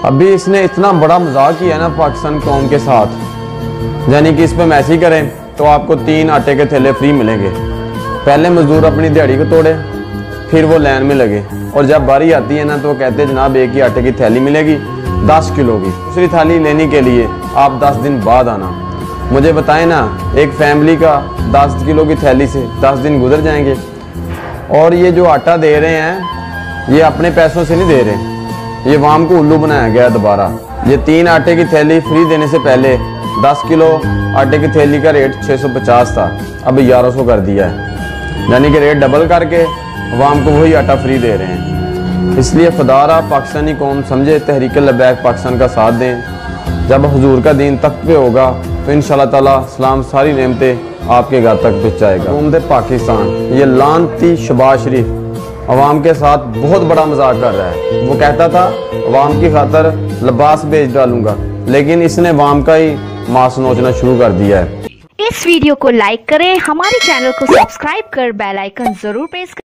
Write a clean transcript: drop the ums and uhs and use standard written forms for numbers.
अभी इसने इतना बड़ा मजाक किया ना पाकिस्तान कौम के साथ, यानी कि इस पे मैसेज करें तो आपको 3 आटे के थैले फ्री मिलेंगे। पहले मजदूर अपनी दिहाड़ी को तोड़े, फिर वो लाइन में लगे, और जब बारी आती है ना तो वो कहते हैं जनाब एक ही आटे की थैली मिलेगी 10 किलो की। दूसरी थाली लेने के लिए आप 10 दिन बाद आना। मुझे बताएं ना, एक फैमिली का 10 किलो की थैली से 10 दिन गुजर जाएंगे। और ये जो आटा दे रहे हैं ये अपने पैसों से नहीं दे रहे, ये वाम को उल्लू बनाया गया दोबारा। ये 3 आटे की थैली फ्री देने से पहले 10 किलो आटे की थैली का रेट 650 था, अब 1100 कर दिया है, यानी कि रेट डबल करके वाम को वही आटा फ्री दे रहे हैं। इसलिए खुदारा पाकिस्तानी कौम समझे, तहरीक लबैक पाकिस्तान का साथ दें। जब हुजूर का दीन तख्त पे होगा तो इंशाल्लाह ताला सलाम सारी नेमतें आपके घर तक पहुँच जाएगा। हुकूमत पाकिस्तान ये लानती शहबाज शरीफ अवाम के साथ बहुत बड़ा मजाक कर रहा है। वो कहता था अवाम की खातर लिबास बेच डालूंगा, लेकिन इसने अवाम का ही मांस नोचना शुरू कर दिया है। इस वीडियो को लाइक करें, हमारे चैनल को सब्सक्राइब कर बेल आइकन जरूर प्रेस करें।